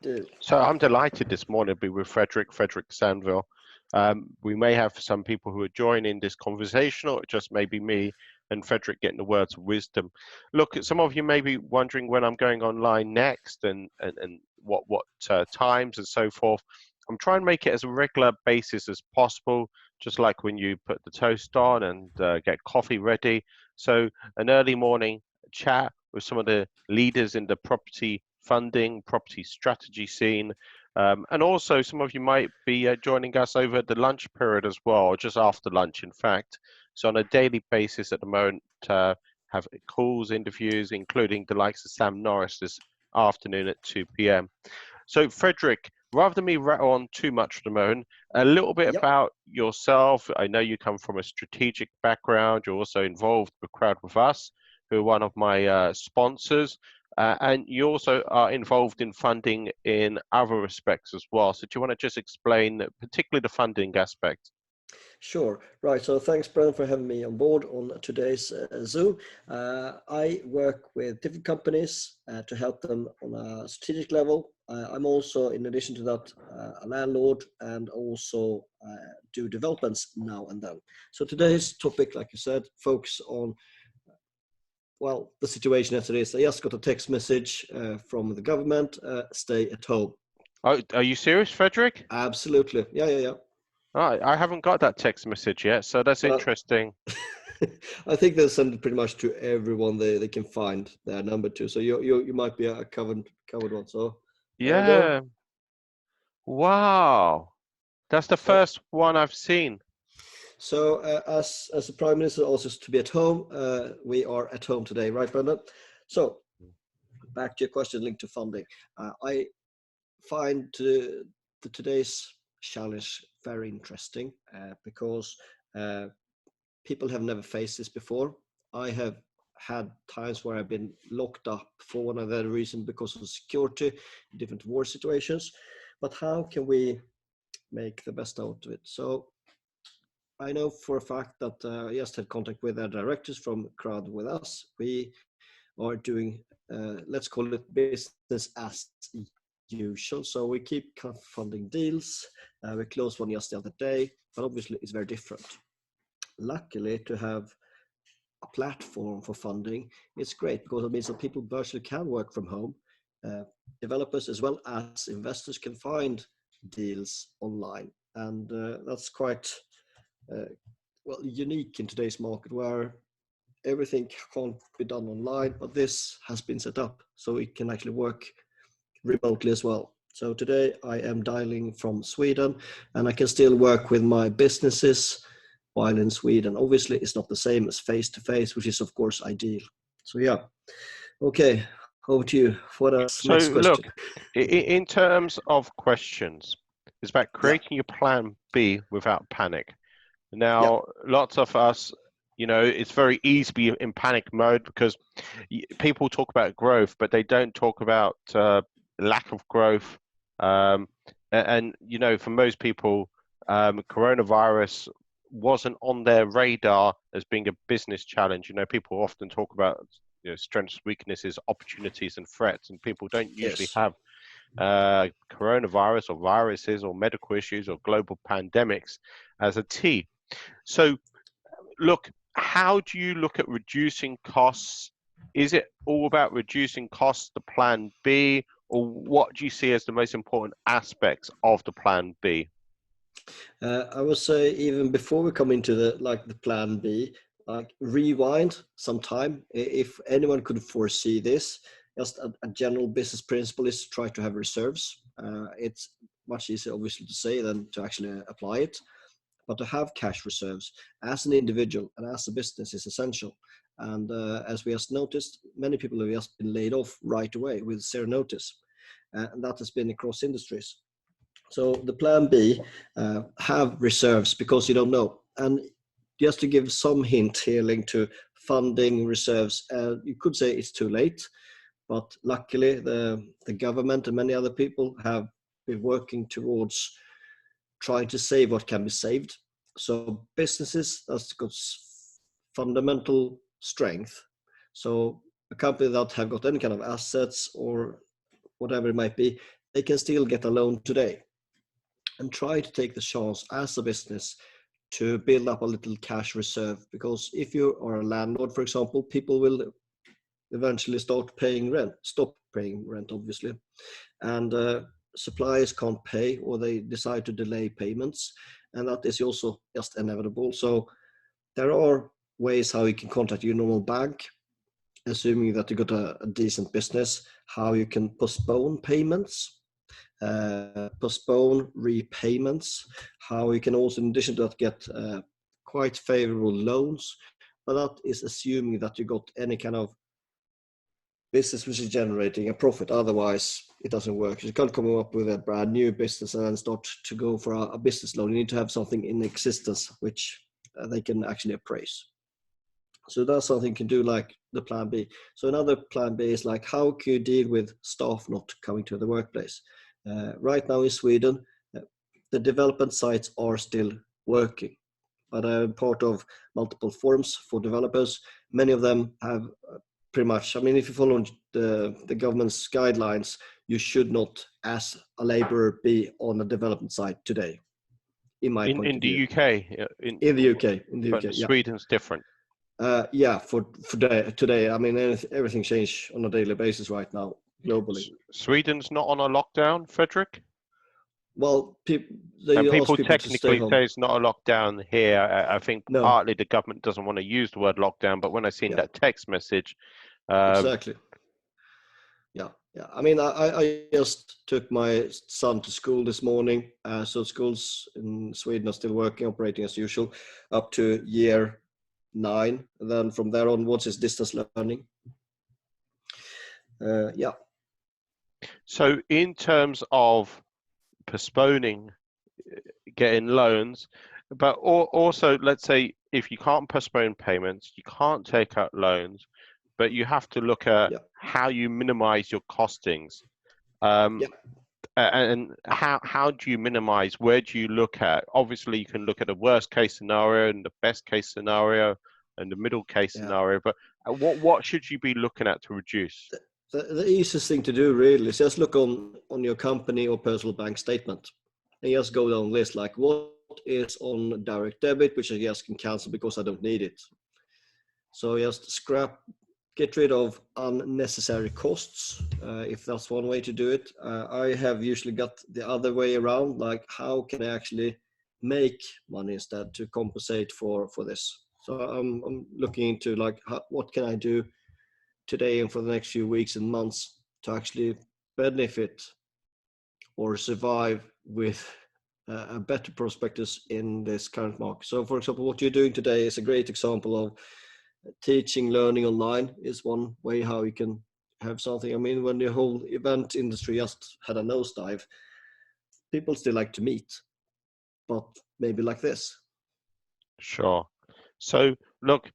Do. So I'm delighted this morning to be with Fredrik Sandvall. We may have some people who are joining this conversation, or it just may be me and Fredrik getting the words of wisdom. Look, some of you may be wondering when I'm going online next and what times and so forth. I'm trying to make it as a regular basis as possible, just like when you put the toast on and get coffee ready. So an early morning chat with some of the leaders in the property funding, property strategy scene. And also, some of you might be joining us over the lunch period as well, or just after lunch, in fact. So, on a daily basis at the moment, have calls, interviews, including the likes of Sam Norris this afternoon at 2 p.m. So, Fredrik, rather than me rattle on too much at the moment, a little bit Yep. about yourself. I know you come from a strategic background. You're also involved with Crowd with Us, who are one of my sponsors. And you also are involved in funding in other respects as well. So do you want to just explain particularly the funding aspect? Sure. Right. So thanks, Brennan, for having me on board on today's Zoom. I work with different companies to help them on a strategic level. I'm also, in addition to that, a landlord and also do developments now and then. So today's topic, like you said, focus on, well, the situation as it is. I just got a text message from the government, stay at home. Oh, are you serious, Fredrik? Absolutely. Yeah. Oh, I haven't got that text message yet, so that's Well, interesting. I think they'll send it pretty much to everyone they can find their number to. So you might be a covered one. So there you go. Yeah. Wow. That's the So first one I've seen. as the Prime Minister also is to be at home, we are at home today, right, Brendan? So back to your question linked to funding. I find today's challenge very interesting because people have never faced this before. I have had times where I've been locked up for one other reason because of security, different war situations. But how can we make the best out of it? So I know for a fact that I just had contact with our directors from Crowd with Us. We are doing, let's call it business as usual. So we keep funding deals. We closed one just the other day, but obviously it's very different. Luckily, to have a platform for funding, it's great because it means that people virtually can work from home. Uh, Developers as well as investors can find deals online, and that's quite well unique in today's market where everything can't be done online, but this has been set up so it can actually work remotely as well. So today I am dialing from Sweden and I can still work with my businesses while in Sweden. Obviously, it's not the same as face to face, which is of course ideal. So yeah, okay, over to you for the So next question. look, in terms of questions, it's about Yeah, creating your plan B without panic. yeah, Now, lots of us, it's very easy to be in panic mode because people talk about growth, but they don't talk about lack of growth. And for most people, coronavirus wasn't on their radar as being a business challenge. People often talk about strengths, weaknesses, opportunities, and threats, and people don't usually yes. have coronavirus or viruses or medical issues or global pandemics as a T. So, look, how do you look at reducing costs? Is it all about reducing costs, the plan B, or what do you see as the most important aspects of the plan B? I would say even before we come into the plan B, like rewind some time. If anyone could foresee this, just a general business principle is to try to have reserves. It's much easier, obviously, to say than to actually apply it. But to have cash reserves as an individual and as a business is essential. And as we just noticed, many people have just been laid off right away with zero notice. And that has been across industries. So the plan B, have reserves because you don't know. And just to give some hint here linked to funding reserves, you could say it's too late, but luckily the government and many other people have been working towards trying to save what can be saved. So businesses, that's got fundamental strength. So a company that have got any kind of assets or whatever it might be, they can still get a loan today, and try to take the chance as a business to build up a little cash reserve. Because if you are a landlord, for example, people will eventually stop paying rent, obviously, and suppliers can't pay, or they decide to delay payments, and that is also just inevitable. So there are ways how you can contact your normal bank, assuming that you got a decent business, how you can postpone payments, postpone repayments, how you can also, in addition to that, get quite favorable loans. But that is assuming that you got any kind of business which is generating a profit. Otherwise, it doesn't work. You can't come up with a brand new business and then start to go for a business loan. You need to have something in existence which they can actually appraise. So that's something you can do, like the plan B. So another plan B is like, how can you deal with staff not coming to the workplace? Right now in Sweden, the development sites are still working, but I'm part of multiple forums for developers. Many of them have pretty much, I mean, if you follow the government's guidelines, you should not, as a laborer, be on a development site today, in my point of view. In the UK? In the UK, but yeah. Sweden's different. Yeah, for today, I mean, everything changes on a daily basis right now, globally. Sweden's not on a lockdown, Fredrik? Well, People people to stay technically home. say it's not a lockdown here. I think No. partly the government doesn't want to use the word lockdown, but when I seen that text message, exactly. Yeah. I mean, I just took my son to school this morning. So schools in Sweden are still working, operating as usual, up to year 9. And then from there onwards is distance learning. Yeah. So in terms of postponing getting loans, but also, let's say, if you can't postpone payments, you can't take out loans, but you have to look at how you minimize your costings. And how do you minimize? Where do you look at? Obviously, you can look at the worst case scenario and the best case scenario and the middle case scenario, but what should you be looking at to reduce? The easiest thing to do really is just look on your company or personal bank statement, and just go down the list, like what is on direct debit, which I just can cancel because I don't need it. So just get rid of unnecessary costs, if that's one way to do it. I have usually got the other way around, like how can I actually make money instead to compensate for this. So I'm looking into like what can I do today and for the next few weeks and months to actually benefit or survive with a better prospectus in this current market. So for example, what you're doing today is a great example of teaching, learning online is one way how you can have something. I mean, when the whole event industry just had a nosedive, people still like to meet, but maybe like this. Sure. So look,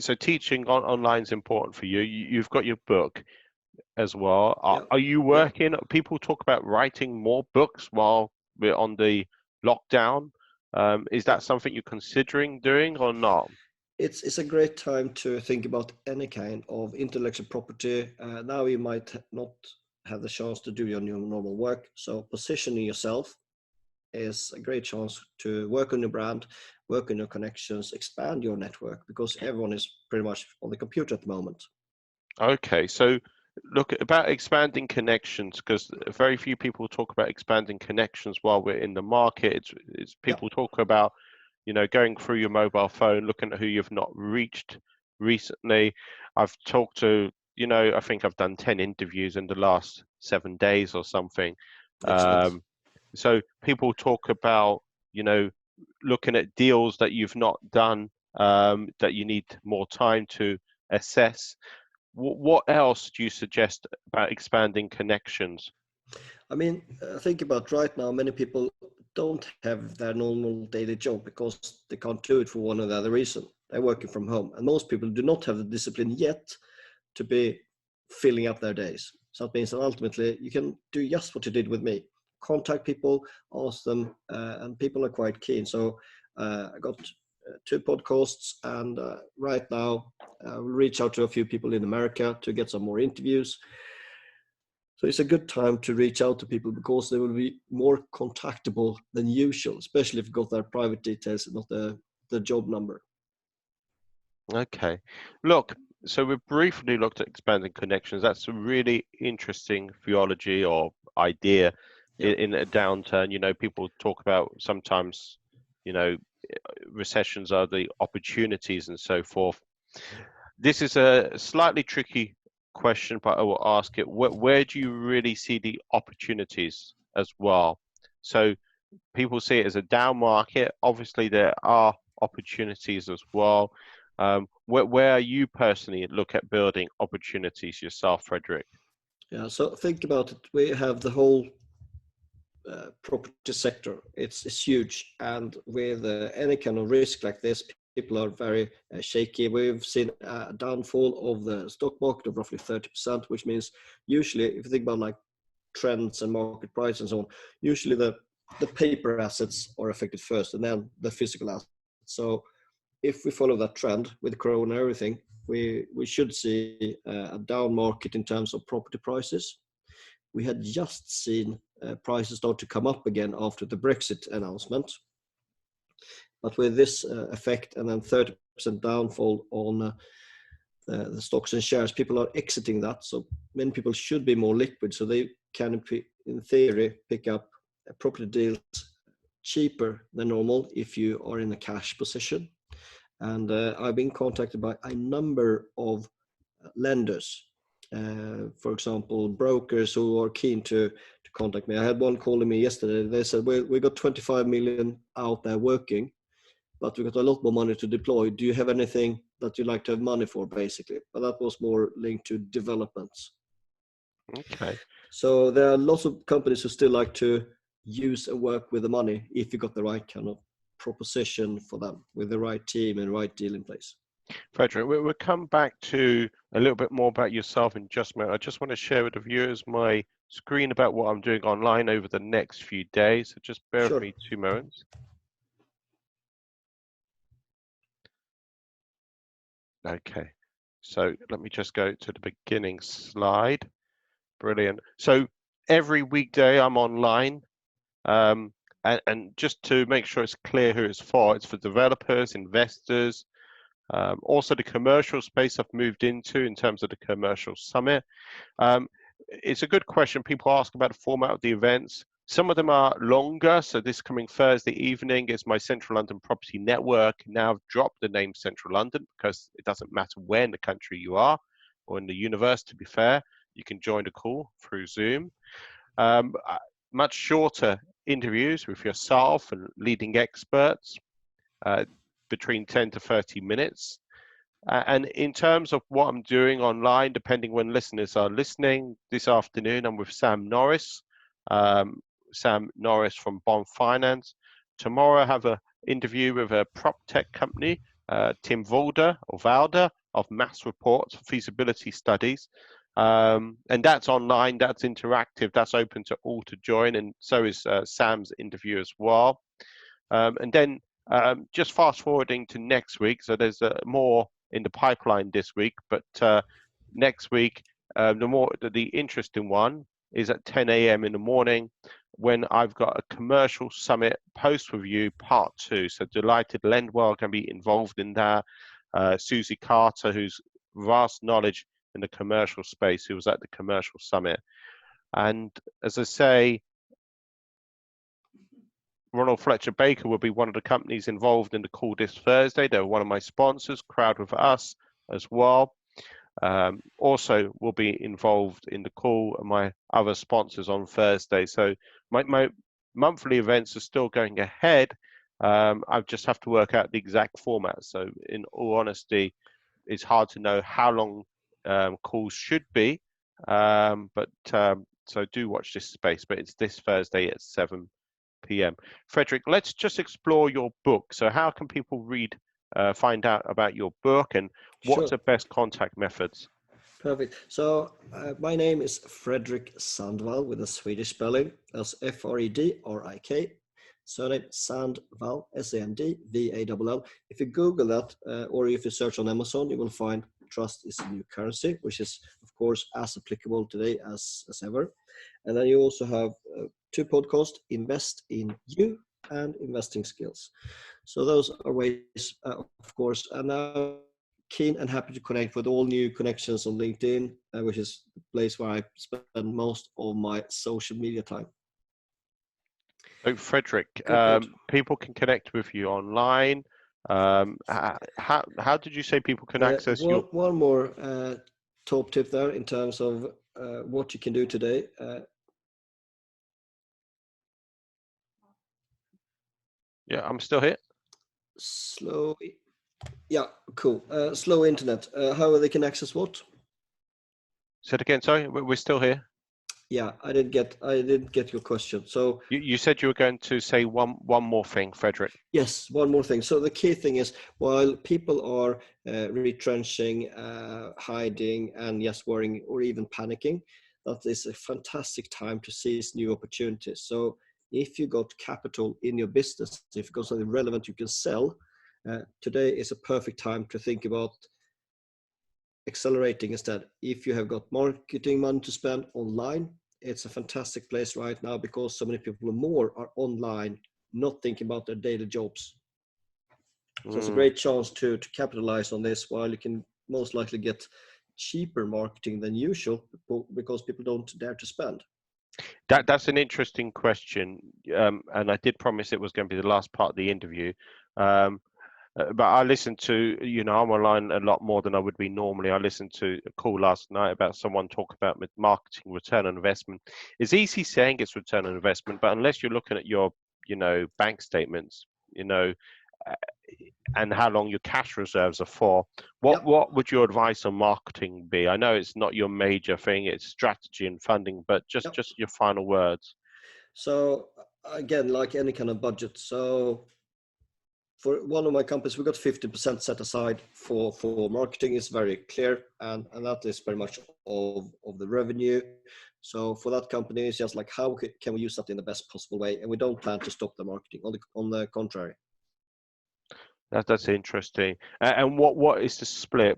so teaching online is important for you. You've got your book as well. Are you working? People talk about writing more books while we're on the lockdown. Is that something you're considering doing or not? It's a great time to think about any kind of intellectual property. Now you might not have the chance to do your normal work, so positioning yourself is a great chance to work on your brand, work on your connections, expand your network, because everyone is pretty much on the computer at the moment. Okay, so look about expanding connections, because very few people talk about expanding connections while we're in the market. It's people talk about, going through your mobile phone, looking at who you've not reached recently. I've talked to, I think I've done 10 interviews in the last 7 days or something. So people talk about, looking at deals that you've not done, that you need more time to assess. What else do you suggest about expanding connections? I mean, think about right now, many people don't have their normal daily job because they can't do it for one or the other reason. They're working from home. And most people do not have the discipline yet to be filling up their days. So that means that ultimately you can do just what you did with me. Contact people, ask them, and people are quite keen. So I got 2 podcasts, and right now we'll reach out to a few people in America to get some more interviews. So it's a good time to reach out to people because they will be more contactable than usual, especially if you've got their private details and not the job number. Okay. Look, so we briefly looked at expanding connections. That's a really interesting theology or idea in a downturn. You know, people talk about sometimes, you know, recessions are the opportunities and so forth. This is a slightly tricky question, but I will ask it. Where do you really see the opportunities as well? So people see it as a down market. Obviously, there are opportunities as well. Where you personally look at building opportunities yourself, Fredrik? Yeah, so think about it. We have the whole property sector. It's huge, and with any kind of risk like this, people are very shaky. We've seen a downfall of the stock market of roughly 30%, which means usually, if you think about like trends and market price and so on, usually the paper assets are affected first, and then the physical assets. So if we follow that trend with Corona and everything, we should see a down market in terms of property prices. We had just seen prices start to come up again after the Brexit announcement. But with this effect and then 30% downfall on the stocks and shares, people are exiting that. So many people should be more liquid, so they can, in theory, pick up property deals cheaper than normal if you are in a cash position. And I've been contacted by a number of lenders, for example, brokers who are keen to contact me. I had one calling me yesterday. They said, we got 25 million out there working, but we got a lot more money to deploy. Do you have anything that you'd like to have money for, basically? But that was more linked to developments. Okay. So there are lots of companies who still like to use and work with the money if you got the right kind of proposition for them with the right team and right deal in place. Fredrik, we'll come back to a little bit more about yourself in just a minute. I just want to share with the viewers my screen about what I'm doing online over the next few days. So just bear with me 2 moments. Okay, so let me just go to the beginning slide. Brilliant. So every weekday I'm online. And just to make sure it's clear who it's for developers, investors, also the commercial space I've moved into in terms of the commercial summit. It's a good question. People ask about the format of the events. Some of them are longer. So this coming Thursday evening is my Central London Property Network. Now I've dropped the name Central London because it doesn't matter where in the country you are or in the universe, to be fair. You can join the call through Zoom. Much shorter interviews with yourself and leading experts, between 10 to 30 minutes. And in terms of what I'm doing online, depending when listeners are listening, this afternoon I'm with Sam Norris from Bond Finance. Tomorrow I have an interview with a prop tech company, Tim Valder of Mass Reports for feasibility studies. And that's online, that's interactive, that's open to all to join, and so is Sam's interview as well. And then just fast forwarding to next week, so there's more in the pipeline this week, but next week, the interesting one is at 10 a.m. in the morning when I've got a commercial summit post review part 2. So delighted Lendwell can be involved in that. Susie Carter, who's vast knowledge in the commercial space, who was at the commercial summit. And as I say, Ronald Fletcher Baker will be one of the companies involved in the call this Thursday. They're one of my sponsors, Crowd with Us as well. Also will be involved in the call and my other sponsors on Thursday. So my monthly events are still going ahead. I just have to work out the exact format. So in all honesty, it's hard to know how long calls should be. So do watch this space, but it's this Thursday at 7 p.m. Fredrik, let's just explore your book. So how can people find out about your book, and what's the best contact methods? Perfect. So my name is Fredrik Sandvall with a Swedish spelling. That's Fredrik. Surname Sandvall, Sandvall. If you Google that, or if you search on Amazon, you will find Trust is the New Currency, which is, of course as applicable today as ever. And then you also have 2 podcasts, Invest in You and Investing Skills. So those are ways, of course, and now keen and happy to connect with all new connections on LinkedIn, which is the place where I spend most of my social media time. So Fredrik, Good. people can connect with you online. How did you say people can access your? One more top tip there in terms of what you can do today. Yeah, I'm still here. Slow. Yeah, cool. Slow internet. How they can access what? Say it again. Sorry, we're still here. Yeah, I didn't get your question. So You said you were going to say one more thing, Fredrik. yes, one more thing. So the key thing is, while people are retrenching, hiding, and yes, worrying or even panicking, that is a fantastic time to seize new opportunities. So if you got capital in your business, if you got something relevant you can sell, today is a perfect time to think about accelerating instead. If you have got marketing money to spend online, it's a fantastic place right now because so many people more are online, not thinking about their daily jobs. So it's a great chance to capitalize on this, while you can most likely get cheaper marketing than usual because people don't dare to spend. That's an interesting question, and I did promise it was going to be the last part of the interview. But I listened to, I'm online a lot more than I would be normally. I listened to a call last night about someone talk about marketing return on investment. It's easy saying it's return on investment, but unless you're looking at your, bank statements, uh, and how long your cash reserves are for, Yep. what would your advice on marketing be? I know it's not your major thing, it's strategy and funding, but just your final words. So again, like any kind of budget. So for one of my companies, we got 50% set aside for marketing. Is very clear, and that is very much of the revenue. So for that company, it's just like, how can we use that in the best possible way? And we don't plan to stop the marketing. On the contrary. That's interesting. And what is the split?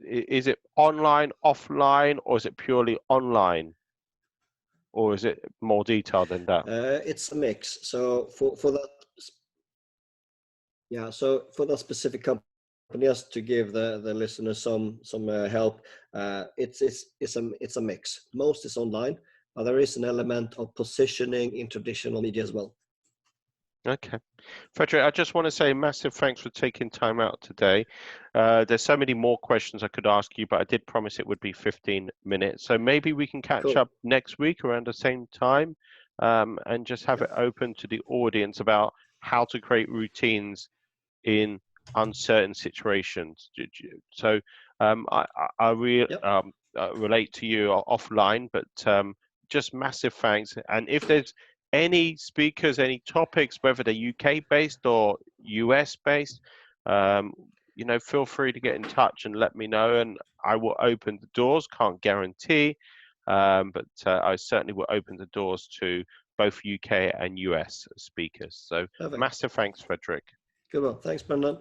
Is it online, offline, or is it purely online, or is it more detailed than that? It's a mix. So for that, yeah. So for that specific company, just to give the listeners some help, it's a mix. Most is online, but there is an element of positioning in traditional media as well. Okay. Fredrik, I just want to say massive thanks for taking time out today. There's so many more questions I could ask you, but I did promise it would be 15 minutes. So maybe we can catch up next week around the same time, and just have it open to the audience about how to create routines in uncertain situations. So I relate to you offline, but just massive thanks. And if there's any speakers, any topics, whether they're UK based or US based, feel free to get in touch and let me know, and I will open the doors. Can't guarantee, but I certainly will open the doors to both UK and US speakers. So Perfect. massive thanks, Fredrik. Good one. Thanks, Brendan.